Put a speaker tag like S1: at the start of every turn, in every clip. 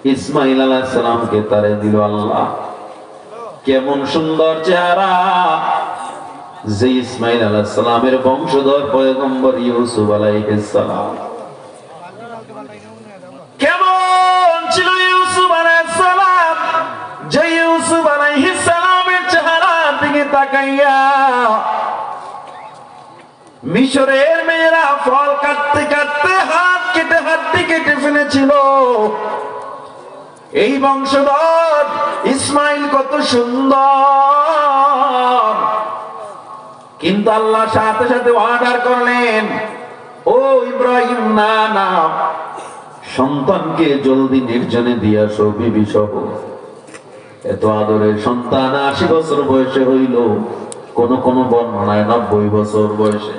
S1: ইসমাইল আলাইহিস সালামকে তারে দিল আল্লাহ। কেমন সুন্দর চেহারা! যে ইসমাইল আলাইহিস সালামের বংশধর পয়গম্বর ইউসুফ আলাইহিস সালাম। কেমন ছিল ইউসুফ আলাইহিস সালাম! যে ইউসুফ আলাইহিস সালামের চেহারা দিকে তাকাইয়া মিশরের মেয়েরা ফল কাটতে কাটতে হাড্ডি কেটে ফেলেছিল। এই বংশধর ইসমাইল কত সুন্দর! কিন্তু আল্লাহ সাথে সাথে অর্ডার করলেন, ও ইব্রাহিম, না না, সন্তানকে জলদি নির্জনে দিয়ে আসো বিবি সহ। এত আদরের সন্তান 80 বছর বয়সে হইল, কোন কোন বর্ণনায় 90 বছর বয়সে।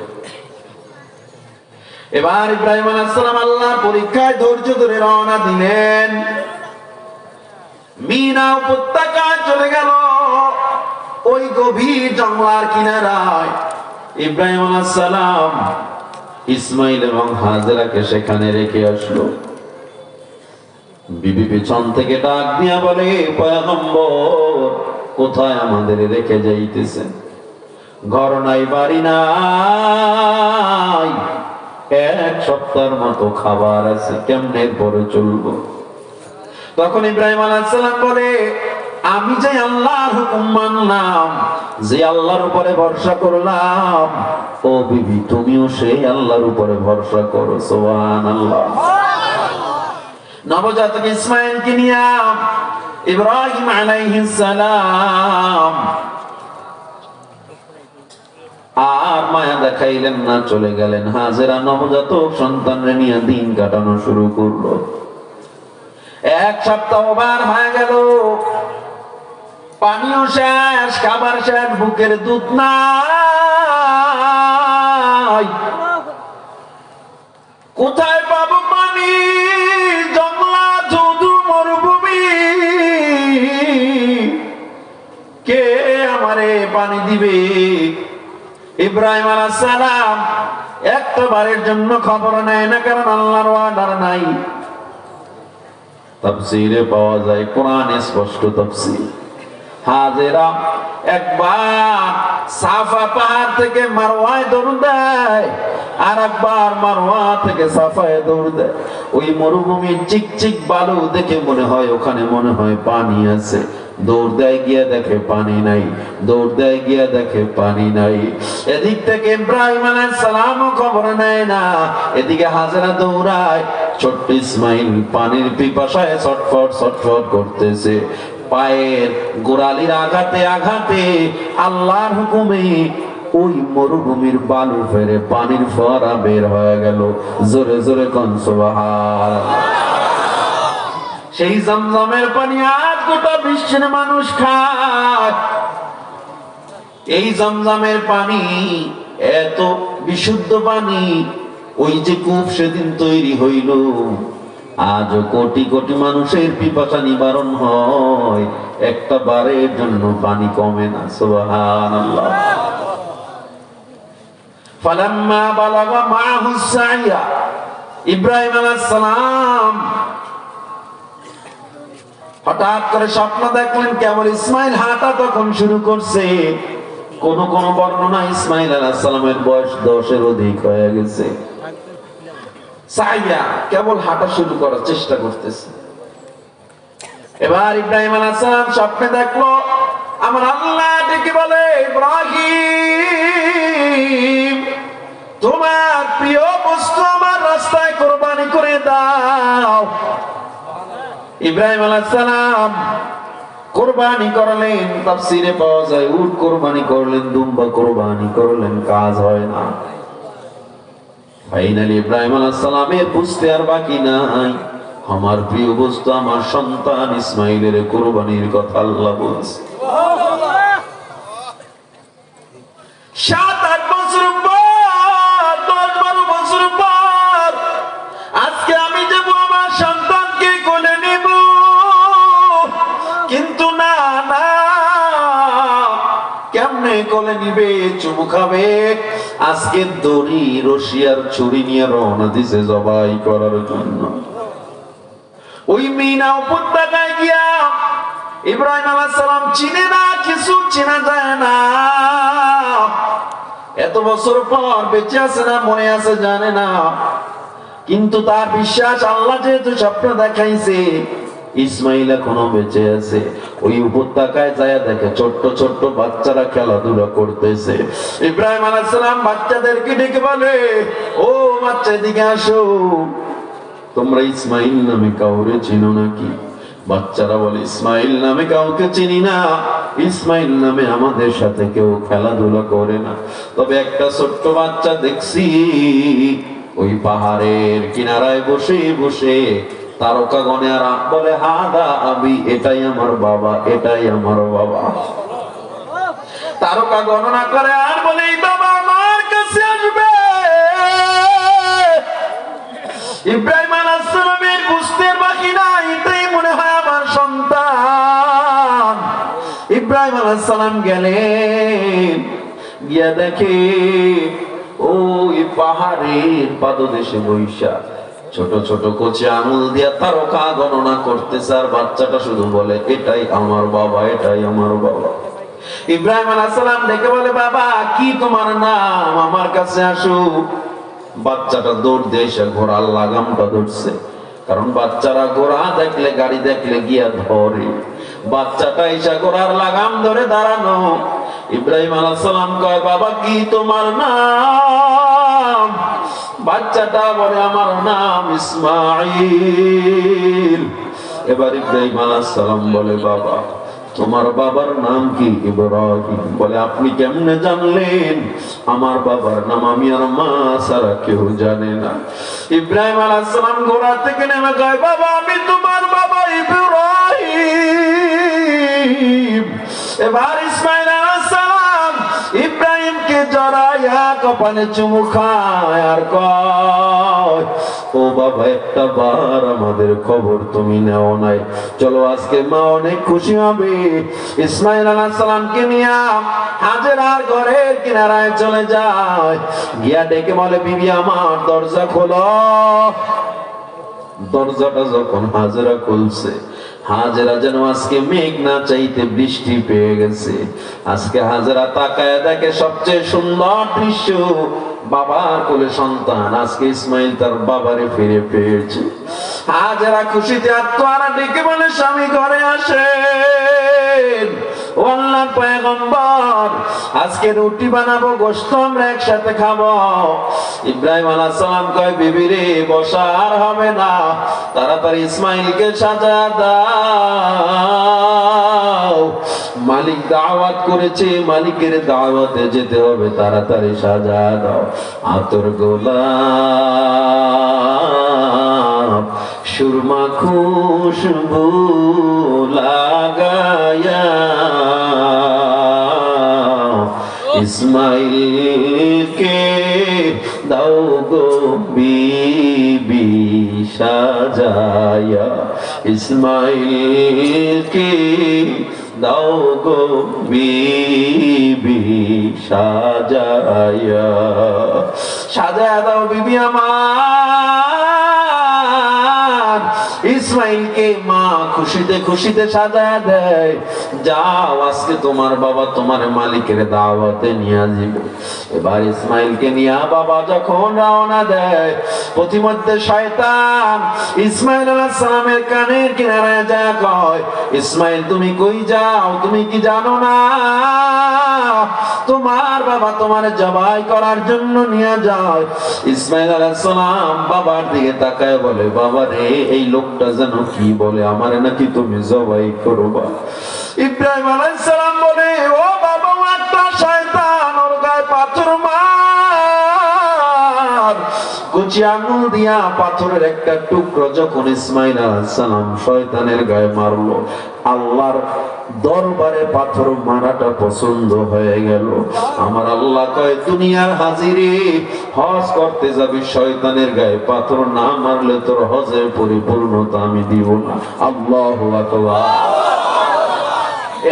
S1: এবার ইব্রাহিম আলাইহিস সালাম আল্লাহ পরীক্ষায় ধৈর্য ধরে রওনা দিলেন। মিনা উপত্যকায় চলে গেল, ওই গভীর জঙ্গলার কিনারায় ইব্রাহিম আলাইহিস সালাম ইসমাইল এবং হাজেরাকে সেখানে রেখে আসলো। বিবি পেছন থেকে ডাক দিয়া বলে, পয়গম্বর, কোথায় আমাদের রেখে যাইতেছেন? ঘর নাই, বাড়ি নাই, 1 সপ্তাহের মতো খাবার আছে, কেমনে পরে চলবো? তখন ইব্রাহিম আলাইহিস সালাম বলে, আমি যে আল্লাহর হুকুম মানলাম, যে আল্লাহর উপরে ভরসা করলাম, ও বিবি তুমিও সেই আল্লাহর উপরে ভরসা করো। সুবহানাল্লাহ। নবজাতক ইসমাইলকে নিয়ে ইব্রাহিম আলাইহিস সালাম আর মায়া দেখাইলেন না, চলে গেলেন। হাজেরা নবজাতক সন্তানরে নিয়ে দিন কাটানো শুরু করলো। 1 সপ্তাহ বার হয়ে গেল, পানিও শেষ, খাবার শেষ, বুকের দুধ নাই। কোথায় পাবো পানি? জংলা, ধুধু, মরুভূমি, কে আমারে পানি দিবে? ইব্রাহিম আলাইহিস সালাম একটা বারের জন্য খবর নেয় না, কারণ আল্লাহর অর্ডার নাই। তাফসীরে পাওয়া যায়, কোরআনে স্পষ্ট তাফসীর। হাজেরা একবার সাফা পাহাড় থেকে মারওয়ায় দৌড় দেয়, আর একবার মারওয়া থেকে সাফায় দৌড় দেয়। ওই মরুভূমির চিকচিক বালু দেখে মনে হয় ওখানে মনে হয় পানি আছে। দৌড় দেয়, গিয়ে দেখে পানি নাই, দৌড় দেয়, গিয়ে দেখে পানি নাই। এদিক থেকে ইব্রাহিম আলাইহিস সালামও খবর নেয় না, এদিকে হাজেরা দৌড়ায়। ছোট্ট ইসমাইল পানির পিপাসায় ছটফট ছটফট করতেছে। পায়ের গোড়ালির আঘাতে আঘাতে আল্লাহর হুকুমে ওই মরুভূমির বালু ফেরে পানির ফোয়ারা বের হয়ে গেল। জোরে জোরে কোন সুবহানাল্লাহ। সেই জমজমের পানি আজ গোটা বিশ্বের মানুষ খায়। এই জমজমের পানি এত বিশুদ্ধ পানি, ওই যে কূপ সেদিন তৈরি হইল, আজ কোটি কোটি মানুষের পিপাসা নিবারণ হয়, একটা বারের জন্য পানি কমে না। সুবহানাল্লাহ। ফালাম্মা বালাগা মাহু সাইয়া, ইব্রাহিম আলাইহিস সালাম হঠাৎ করে স্বপ্ন দেখলেন, কেবল ইসমাইল হাঁটা তখন শুরু করছে। কোন কোন বর্ণনা ইসমাইল আলাইহিস সালামের বয়স 10-এর অধিক হয়ে গেছে। সাইয়া কেবল হাঁটা শুরু করার চেষ্টা করতেছে। এবার ইব্রাহিম আলাইহিস সালাম স্বপ্নে দেখলো, আমার আল্লাহ ডেকে বলে, ইব্রাহিম, তোমার প্রিয় বস্তু আমার রাস্তায় কুরবানি করে দাও। ইব্রাহিম আলাইহিস সালাম কুরবানি করলেন। তাফসীরে পাওয়া যায় উট কুরবানি করলেন, দুম্বা কুরবানি করলেন, কাজ হয় না। ফাইনালি ইব্রাহিম আলাইহিস সালামের বুঝতে আর বাকি নাই, আমার প্রিয় বস্তু আমার সন্তান ইসমাইলের কুরবানির কথা আল্লাহ বলছে। সুবহানাল্লাহ। 7-8 বছর পর, 10-12 বছর পর আজকে আমি যাব আমার সন্তানকে কোলে নেব, কিন্তু না না, কেমনে কোলে নিবে? চুমু খাবে। আজকে দড়ি, রশি আর ছুরি নিয়ে রওনা দিছে জবাই করার জন্য। ওই মিনা উপত্যকায় গিয়া ইব্রাহিম আলাইহিস সালাম চিনে না, কিছু চেনা যায় না। এত বছর পর বেঁচে আছে না মনে আছে জানে না, কিন্তু তার বিশ্বাস আল্লাহ যেহেতু স্বপ্ন দেখাইছে ইসমাইল এখনো বেঁচে আছে। ওই উপত্যকায় যায় দেখে ছোট্ট ছোট্ট বাচ্চারা খেলাধুলা করতেছে। ইব্রাহিম আলাইহিস সালাম বাচ্চাদেরকে ডেকে বলে, ও বাচ্চা এদিকে আসো, তোমরা ইসমাইল নামে কাউরে চিনো নাকি? বাচ্চারা বলে, ইসমাইল নামে কাউকে চিনি না, ইসমাইল নামে আমাদের সাথে কেউ খেলাধুলা করে না। তবে একটা ছোট্ট বাচ্চা দেখছি ওই পাহাড়ের কিনারায় বসে বসে তারকা গণে আর বলে, হাদা আবি, এটাই আমার বাবা, এটাই আমার বাবা। তারকা গণনা করে আর বলে, এই বাবা আমার কাছে আসবে। ইব্রাহিম আলাইহিস সালামের বুঝতে বাকি না, এটাই মনে হয় আমার সন্তান। ইব্রাহিম আলাইহিস সালাম গেলেন, গিয়া দেখে ওই পাহাড়ের পাদদেশে বৈশা ছোট ছোট কচি আঙুল দিয়া তারকা গণনা করতেছে, আর বাচ্চাটা শুধু বলে, এটাই আমার বাবা, এটাই আমার বাবা। ইব্রাহিম আলাইহিস সালাম ডেকে বলে, বাবা কি তোমার নাম, আমার কাছে আসো। বাচ্চাটা দৌড় দিয়ে এসে ঘোড়ার লাগামটা ধরছে, কারণ বাচ্চারা ঘোড়া দেখলে গাড়ি দেখলে গিয়া ধরে। বাচ্চাটা এসে ঘোড়ার লাগাম ধরে দাঁড়ানো। ইব্রাহিম আলাইহিস সালাম কয়, বাবা কি তোমার নাম? বাচ্চাটা বলে, আমার নাম ইসমাইল। এবার ইব্রাহিম আলাইহিস সালাম বলে, বাবা তোমার বাবার নাম কি? ইব্রাহিম। বলে, আপনি কেমনে জানলেন আমার বাবার নাম? আমি আর মা ছাড়া কেউ জানে না। ইব্রাহিম আলাইহিস সালাম ঘোড়া থেকে নেমে কয়, বাবা আমি তোমার বাবা ইব্রাহিম। এবার ইসমাইল আলাইহিস সালাম ইব্রাহিমকে জড়াইয়া কপালে চুমু খায় আর কয়, ও বাবা একটা বার আমাদের খবর তুমি নেও নাই, চলো আজকে মা অনেক খুশি হবে। ইসমাইল আলাইহিস সালামকে নিয়ে হাজেরার ঘরের কিনারায় চলে যায়, গিয়া ডেকে বলে, বিবি আমার দরজা খোলো। দরজাটা যখন হাজেরা খুলছে, হাজেরা যেন আজকে মেঘ না চাইতে বৃষ্টি পেয়ে গেছে। আজকে হাজেরা তাকায় দেখে সবচেয়ে সুন্দর দৃশ্য, বাবার কোলে সন্তান। আজকে ইসমাইল তার বাবারে ফিরে পেয়েছে। হাজেরা খুশিতে আত্মহারা ডেকে বলে, স্বামী ঘরে আসেন, ও আল্লাহর পয়গম্বর আজকে রুটি বানাবো, গোশত আমরা একসাথে খাবো। ইব্রাহিম আলাইহিস সালাম কয়, বিবি রে বসা আর হবে না, তাড়াতাড়ি ইসমাইলকে সাজা দাও। মালিক দাওয়াত করেছে, মালিকের দাওয়াতে যেতে হবে, তাড়াতাড়ি সাজা দাও। আতর গোলাপ সুরমা খুশবু লাগায়া ইসমাইলকে দাও গো বিবি সাজায়া, ইসমাইলকে দাও গো বিবি সাজায়া। সাজায়া দাও বিবি আমার। ইসমাইলকে মা খুশিতে খুশিতে সাজায়া দেয়, যাও আজকে তোমার বাবা তোমার মালিকের দাওয়াতে নিয়ে যাবে। এবার ইসমাইলকে নিয়ে বাবা যখন রওনা দেয়, প্রতিমধ্যে শয়তান ইসমাইল আলাইহিস সালামের কানের কিনারায় যায় কয়, ইসমাইল তুমি কই যাও? তুমি কি জানো না তোমার বাবা তোমার জবাই করার জন্য নিয়ে যায়? ইসমাইল আলাইহিস সালাম বাবার দিকে তাকায় বলে, বাবা রে এই লোকটা যেন কি বলে, আমারে নাকি তুমি জবাই করবা। ইব্রাহিম আলাইহিস সালাম বলে, ও বাবা ও একটা শয়তান, ওর গায়ে পাথর মার। কুচি আঙুল দিয়া পাথরের একটা টুকরো যখন ইসমাইল আলাইহিস সালাম শয়তানের গায়ে মারলো, আল্লাহর দরবারে পাথর মারাটা পছন্দ হয়ে গেল। আমার আল্লাহ কয়, দুনিয়ার হাজিরে হজ করতে যাবি, শয়তানের গায়ে পাথর না মারলে তোর হজের পরিপূর্ণতা আমি দিব না। আল্লাহু আকবার।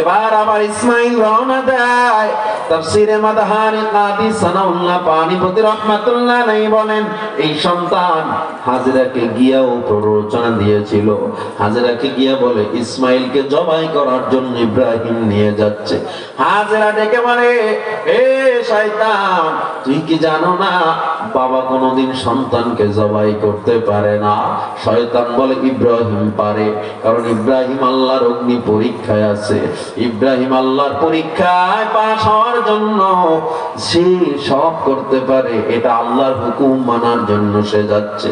S1: এবার আবার ইসমাইল রওনা দেয়, তাফসীরে মাদহারি কাদি সানাউল্লাহ পানিপতি রাহমাতুল্লাহ আলাইহি বলেন, এই সন্তান হাজেরাকে গিয়াও প্ররোচনা দিয়েছিল। হাজেরাকে গিয়া বলে, ইসমাইলকে জবাই করার জন্য ইব্রাহিম নিয়ে যাচ্ছে। হাজেরা ডেকে বলে, এ শয়তান, তুই কি জানো না বাবা কোনোদিন সন্তানকে জবাই করতে পারে না? শয়তান বলে, ইব্রাহিম পারে, কারণ ইব্রাহিম আল্লাহর অগ্নি পরীক্ষায় আছে। ইব্রাহিম আল্লাহর পরীক্ষায় পাশ হওয়ার জন্য সে সব করতে পারে, এটা আল্লাহর হুকুম মানার জন্য সে যাচ্ছে।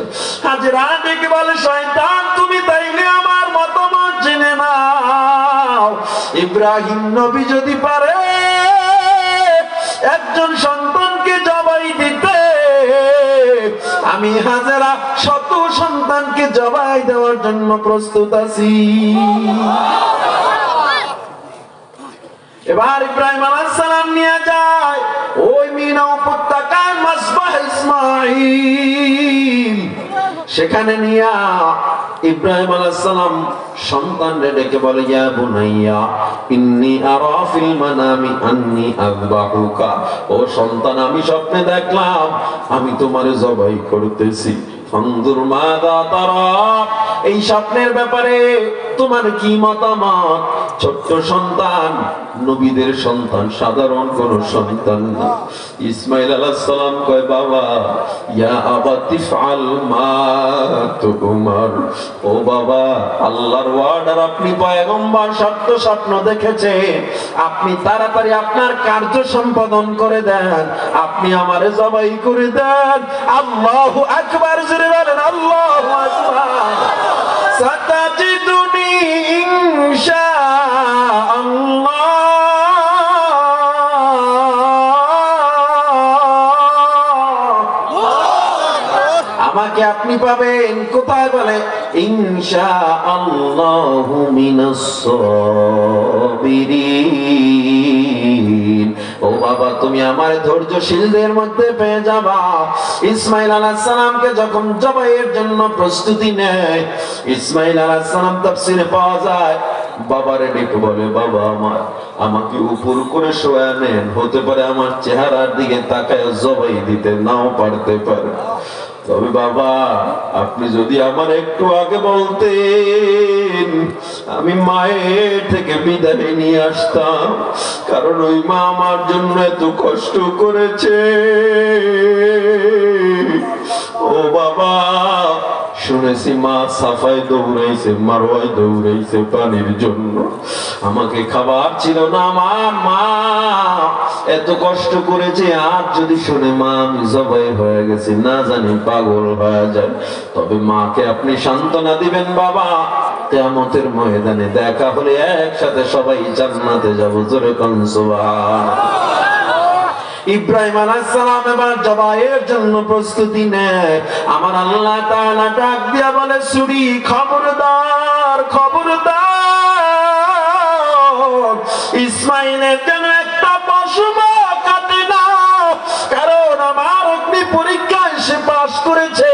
S1: হাজেরা ডেকে বলে, শয়তান, তুমি তাইলে আমার মতামত জেনে নাও, ইব্রাহিম নবী যদি পারে একজন সন্তানকে জবাই দিতে, আমি হাজেরা শত সন্তানকে জবাই দেওয়ার জন্য প্রস্তুত আছি। এবার ইব্রাহিম আলাইহিস সালাম নিয়ে যায় ওই মিনা উপত্যকায় মাসবাহ ইসমাঈল, সেখানে নিয়া ইব্রাহিম আলাইহিস সালাম সন্তানকে ডেকে বলে, ইয়া বুনাইয়া ইন্নী আরা ফিল মানামি আন্নী আযবাহুকা, ও সন্তান, আমি স্বপ্নে দেখলাম আমি তোমারে জবাই করতেছি। ফানজুর মাযা তারা, এই স্বপ্নের ব্যাপারে তোমার কি মতামত? ছোট্ট সন্তান, নবীদের সন্তান, সাধারণ কোন সন্তান না। ইসমাইল আলাইহিস সালাম কয়, বাবা, ইয়া আবাতি ফাল মা তুমার, ও বাবা, আল্লাহর ওয়ার্ডার, আপনি পয়গম্বর, সত্য স্বপ্ন দেখেছেন, আপনি তাড়াতাড়ি আপনার কার্য সম্পাদন করে দেন, আপনি আমারে জবাই করে দেন। আল্লাহু আকবার, জোরে বলেন আল্লাহু আকবার। সাতাজিদুনি ইনশাআল্লাহ, আমাকে আপনি পাবেন কোথায়? বলে, ইনশাআল্লাহু মিনাস সাবিরিন, ও বাবা, তুমি আমার ধৈর্যশীলদের মধ্যে পেয়ে যাবা। ইসমাইল আলাইহিস সালামকে যখন জবাইয়ের জন্য প্রস্তুতি নেয়, ইসমাইল আলাইহিস সালাম তাফসীরে পাওয়া যায়, বাবারে ডেকে বলে, বাবা আমার, আমাকে উপর করে শোয়া নেন, হতে পারে আমার চেহারার দিকে তাকায় জবাই দিতে নাও পারতে পারে, তবে বাবা, আপনি যদি আমার একটু আগে বলতেন, আমি মায়ের থেকে বিদায় নিয়ে আসতাম, কারণ ওই মা আমার জন্য এত কষ্ট করেছে। ও বাবা, শুনেছি মা সাফায় দৌড়াইছে, মারওয়ায় দৌড়াইছে পানির জন্য, আমাকে খাবার ছিল না, আমার মা এত কষ্ট করেছে। আর যদি শুনে মা আমি জবাই হয়ে গেছি, না জানি পাগল হয়ে যায়। তবে মাকে আপনি সান্ত্বনা দিবেন, বাবা, কিয়ামতের ময়দানে দেখা হলে একসাথে সবাই জান্নাতে যাবো। জোরে কোন সুবহানাল্লাহ। ইব্রাহিম আলাইহিস সালাম এবার জবাইয়ের জন্য প্রস্তুতি নেয়। আমার আল্লাহ তাআলা ডাক দিয়া বলে, সুরি, খবরদার, খবরদার, ইসমাইলের যেন একটা পশমও কাটে না, কারণ আমার অগ্নি পরীক্ষায় সে পাশ করেছে।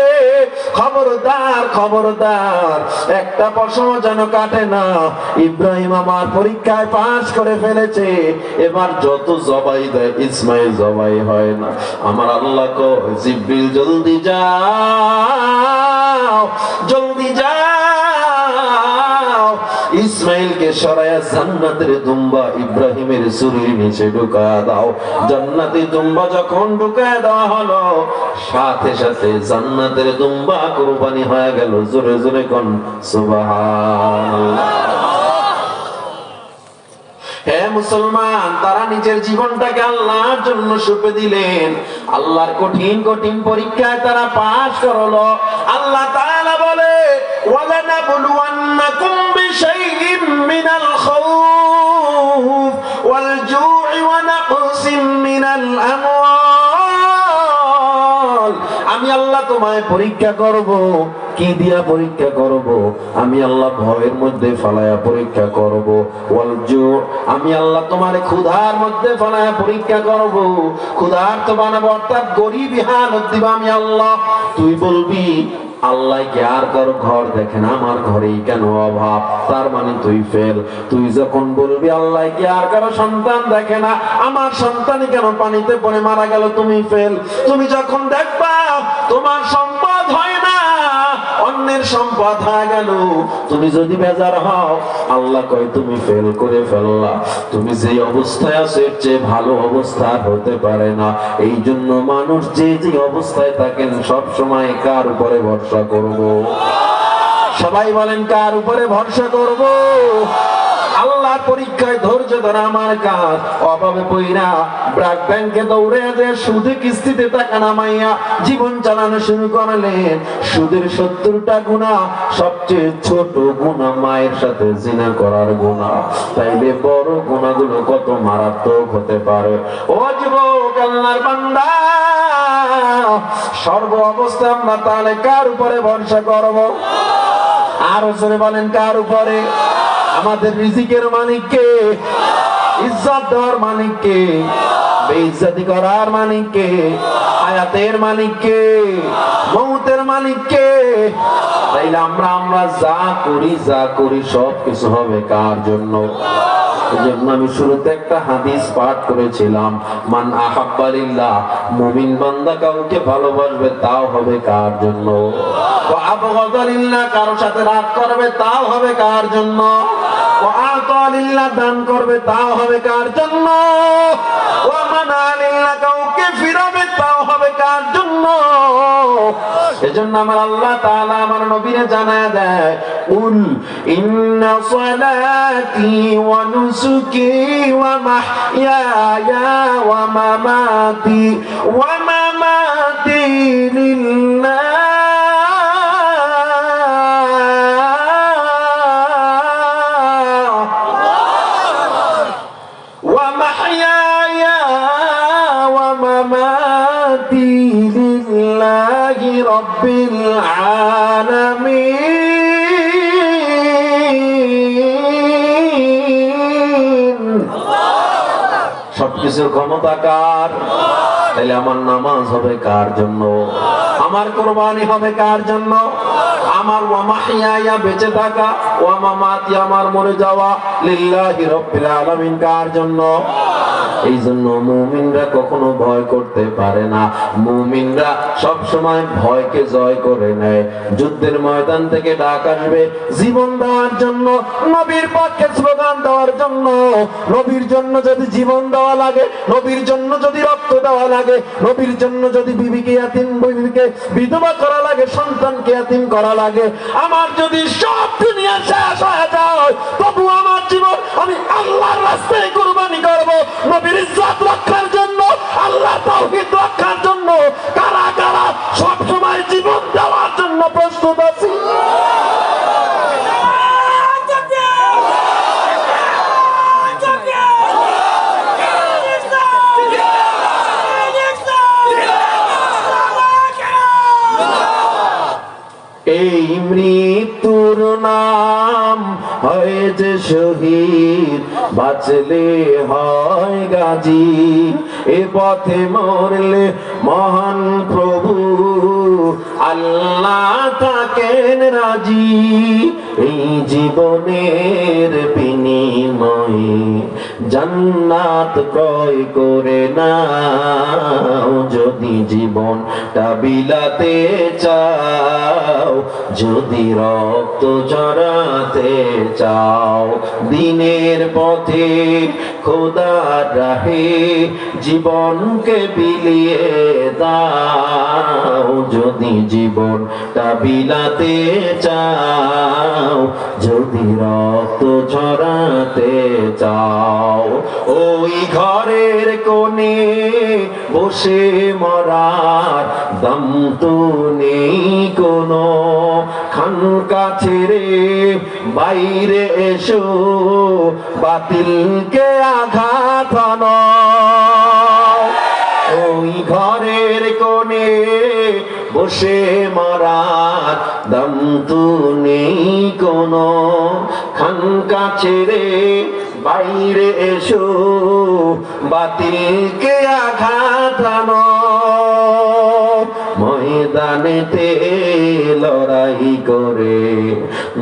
S1: খবরদার, খবরদার, একটা পশম যেন কাটে না। ইব্রাহিম আমার পরীক্ষায় পাশ করে ফেলেছে, এবার যত জবাই দেয় ইসমাইল জবাই হয় না। আমার আল্লাহ কয়, জিবরিল জলদি যাও, জলদি যাও, ইসমাইলকে সরায়া জান্নাতের দুম্বা ইব্রাহিমের চুরির নিচে ঢুকায়া দাও। জান্নাতের দুম্বা যখন ঢুকায়া দেওয়া হলো, সাথে সাথে জান্নাতের দুম্বা কুরবানি হয়ে গেল। জোরে জোরে কোন সুবহানাল্লাহ। হে মুসলমান, তারা নিজের জীবনটাকে আল্লাহর জন্য সঁপে দিলেন। আল্লাহর কঠিন কঠিন পরীক্ষায় তারা পাশ করলো। আল্লাহ তাআলা বলে, ওয়ালানাবলুওয়ান্নাকুম বিশাইইম মিনাল খাউফ ওয়াল জু'i ওয়া নাকসিম মিনাল আমওয়াল। আমি আল্লাহ তোমায় পরীক্ষা করব। কি দিয়া পরীক্ষা করব? আমি আল্লাহ ভয়ের মধ্যে ফালায়া পরীক্ষা করব। ওয়াল জু', আমি আল্লাহ তোমারে ক্ষুধার মধ্যে ফালায়া পরীক্ষা করব। ক্ষুধার্ত বানাবো, অর্থাৎ গরিব হালত দিব আমি আল্লাহ। তুই বলবি আল্লাহ কি আর কারো ঘর দেখে না? আমার ঘরেই কেন অভাব? তার মানে তুই ফেল। তুই যখন বলবি আল্লাহ কি আর কারো সন্তান দেখে না, আমার সন্তানই কেন পানিতে পড়ে মারা গেল, তুমি ফেল। তুমি যখন দেখবা তোমার সম্পদ হয় না, অন্যের সম্পদ হয়ে গেল, তুমি যদি বেজার হও, আল্লাহ কয় তুমি ফেল করে ফেললা। তুমি যে অবস্থায় আছো এর চেয়ে ভালো অবস্থা হতে পারে না। এই জন্য মানুষ যে যে অবস্থায় থাকেন সব সময় কার উপরে ভরসা করব? সবাই বলেন কার উপরে ভরসা করব? আল্লাহর পরীক্ষায় ধৈর্য ধরা আমার কাজ। অভাবে পইরা ব্র্যাক ব্যাংকে দৌড়ে যে সুদে কিস্তিতে টাকা নামাইয়া জীবন চালানো শুরু করলেন। সুদের 70টা গুনাহ, সবচেয়ে ছোট গুনাহ মায়ের সাথে জিনা করার গুনাহ। তাইলে বড় গুনাহগুলো কত মারাত্মক হতে পারে। ও যুবক, আল্লাহর বান্দা, সর্ব অবস্থায় আমরা তাহলে কার উপরে ভরসা করব? আর জোরে বলেন কার উপরে? আমাদের রিজিকের মালিক কে? ইজ্জত দেওয়ার মালিক কে? বেইজ্জতি করার মালিক কে? হায়াতের মালিক কে? মৌতের মালিক কে? তাইলে আমরা যা করি সব কিছু হবে কার জন্য? এজন্য আমি শুরুতে একটা হাদিস পাঠ করেছিলাম, মান আহাব্বা লিল্লাহ, মুমিন বান্দা কাউকে ভালোবাসবে তাও হবে কার জন্য? ওয়া আবগাদা লিল্লাহ, কারোর সাথে রাগ করবে তাও হবে কার জন্য? ওয়া আতা লিল্লাহ, দান করবে তাও হবে কার জন্য? ওয়া মানা লিল্লাহ, কাউকে ফিরাবে তাও হবে কার জন্য? এজন্য আমার আল্লাহ তাআলা আমার নবীরে জানায় দেয়, উল ইন্না সালাতি ওয়া নুসুকি ওয়া মাহইয়ায়া ওয়া মামাতি লিল্লাহ ওয়া মাহইয়ায়া ওয়া মামাতি লিল্লাহি রাব্বিল আলামিন। সবকিছুর ক্ষমতা কার? তাহলে আমার নামাজ হবে কার জন্য? আমার কুরবানি হবে কার জন্য? আমার ওয়া মাহইয়ায়া বেঁচে থাকা, ওয়া মামাতি আমার মরে যাওয়া, লিল্লাহি রাব্বিল আলামিন কার জন্য? এই জন্য মুমিনরা কখনো ভয় করতে পারে না। মুমিনরা সব সময় ভয়কে জয় করে নেয়। যুদ্ধের ময়দান থেকে ডাক আসবে জীবন দেওয়ার জন্য, নবীর পক্ষে স্লোগান দেওয়ার জন্য। নবীর জন্য যদি জীবন দেওয়া লাগে, নবীর জন্য যদি রক্ত দেওয়া লাগে, নবীর জন্য যদি বিবিকে বিধবা করা লাগে, সন্তানকে ইয়াতীম করা লাগে, আমার যদি সব দুনিয়া শেষ হয়ে যায়, তবু আমার জীবন আমি আল্লাহর রাস্তায় কুরবানি করব। নবীর ইজ্জত রক্ষার জন্য, আল্লাহ তাওহীদ রক্ষার জন্য কারা কারা সব সময় জীবন দেওয়ার জন্য প্রস্তুত আছি? এই মৃত্যুর নাম হয় যে শহীদ, বাঁচলে হয় গাজী। এ পথে মরলে মহান প্রভু আল্লাহ থাকেন রাজি। এই জীবনের বিনিময়ে জান্নাত ক্রয় করে নাও, যদি জীবনটা বিলাতে চাও, যদি রক্ত ঝরাতে চাও। দিনের পথে খোদার রাহে জীবনকে বিলিয়ে দাও, যদি জীবনটা বিলাতে চাও, যদি রক্ত ঝরাতে চাও। ওই ঘরের কোণে বসে মরার দম তো নেই কোনো, খানকা ছেড়ে বাইরে এসো, বাতিলকে আঘাত হানাও। ওই ঘরের কোণে বসে মরার দম তো নেই কোনো, খানকা ছেড়ে বাইরে এসো, বাতিলকে আঘাত হানো। ময়দানেতে লড়াই করে,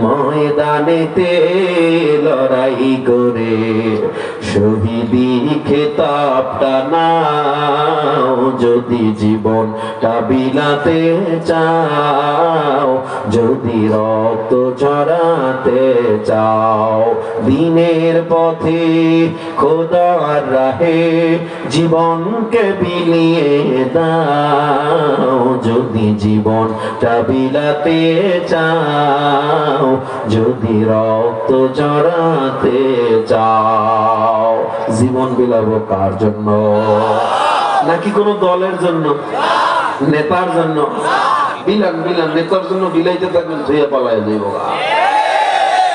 S1: ময়দানেতে লড়াই করে শহীদি খেতাবটা নাও। যদি জীবনটা বিলাতে চাও, যদি রক্ত ঝরাতে চাও, দিনের পথে খোদার রাহে জীবনকে বিলিয়ে দাও। যদি জীবনটা বিলাতে চাও, যদি রক্ত ঝরাতে চাও। জীবন বিলাবো কার জন্য? নাকি কোন দলের জন্য, নেতার জন্য? বিলান বিলান, নেতার জন্য বিলাইতে থাকবেন, ধুয়ে পালায় যাইব।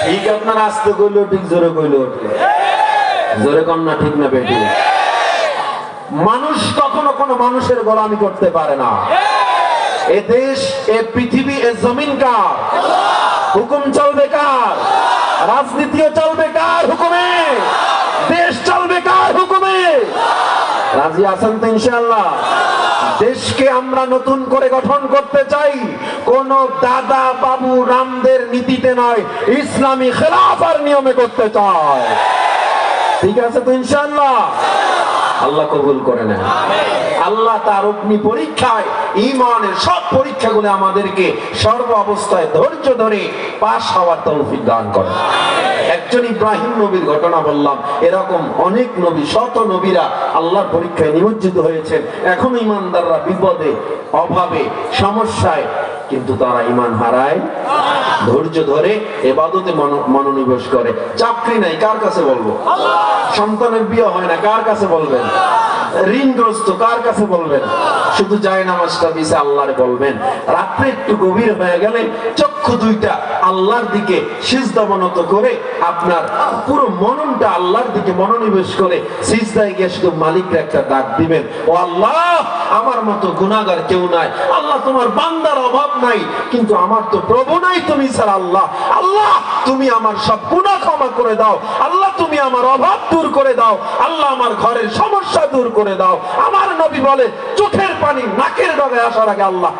S1: ঠিক আপনার আস্তে কইলো ঠিক, জোরে কইলো ঠিক। জোরে কম না ঠিক না বেটি? মানুষ কখনো কোনো মানুষের গোলামি করতে পারে না। এ দেশ, এ পৃথিবী, এ জমিন কার? হুকুম চলবে কার? রাজনীতিও চলবে কার হুকুমে? দেশ চলবে কার হুকুমে? রাজি আছেন তো ইনশাআল্লাহ? দেশকে আমরা নতুন করে গঠন করতে চাই, কোন দাদা বাবু রামদের নীতিতে নয়, ইসলামী খেলাফার নিয়মে করতে চাই। ঠিক আছে তো ইনশাআল্লাহ? আল্লাহ কবুল করে নেন। আল্লাহ তার অগ্নি পরীক্ষায়, ঈমানের সব পরীক্ষাগুলো আমাদেরকে সর্ব অবস্থায় ধৈর্য ধরে পাশ হওয়ার তৌফিক দান করেন। একজন ইব্রাহিম নবীর ঘটনা বললাম, এরকম অনেক নবী, শত নবীরা আল্লাহর পরীক্ষায় নিমজ্জিত হয়েছেন। এখন ইমানদাররা বিপদে, অভাবে, সমস্যায়, কিন্তু তারা ঈমান হারায়, ধৈর্য ধরে ইবাদতে মনোনিবেশ করে। চাকরি নাই, কার কাছে বলবো? সন্তানের বিয়ে হয় না, কার কাছে বলবেন? ঋণগ্রস্ত, কার কাছে বলবেন? শুধু যায় নামাজটা দিছে আল্লাহরে বলবেন। রাত্রে একটু গভীর হয়ে গেলে চক্ষু দুইটা আল্লাহর দিকে সিজদাবনত করে আপনার পুরো মননটা আল্লাহর দিকে মনোনিবেশ করে সিজদায় গিয়ে শুধু মালিককে একটা ডাক দিবেন, ও আল্লাহ, আমার মতো গুনাহগার কেউ নাই। আল্লাহ, তোমার বান্দার অভাব নাই, কিন্তু আমার তো প্রভু নাই তুমি ছাড়া। আল্লাহ, আল্লাহ, তুমি আমার সব গুনাহ ক্ষমা করে দাও। আল্লাহ, তুমি আমার অভাব দূর করে দাও। আল্লাহ, আমার ঘরের সমস্যা দূর করে দাও। আমার নবী বলে, চোখের পানি নাকের ডগায় আসার আগে আল্লাহ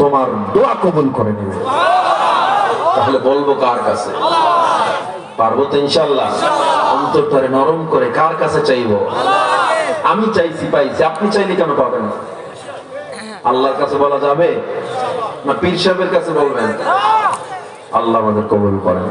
S1: তোমার দোয়া কবুল করে নেবে। তাহলে বলবো কার কাছে? পারবো তো ইনশাআল্লাহ? অন্তরটারে নরম করে কার কাছে চাইবো? আমি চাইছি, পাইছি। আপনি চাইলে কেন পাবেন না? আল্লাহর কাছে বলা যাবে না পীর সাহেবের কাছে বলবেন? আল্লাহ আমাদের কবুল করেন।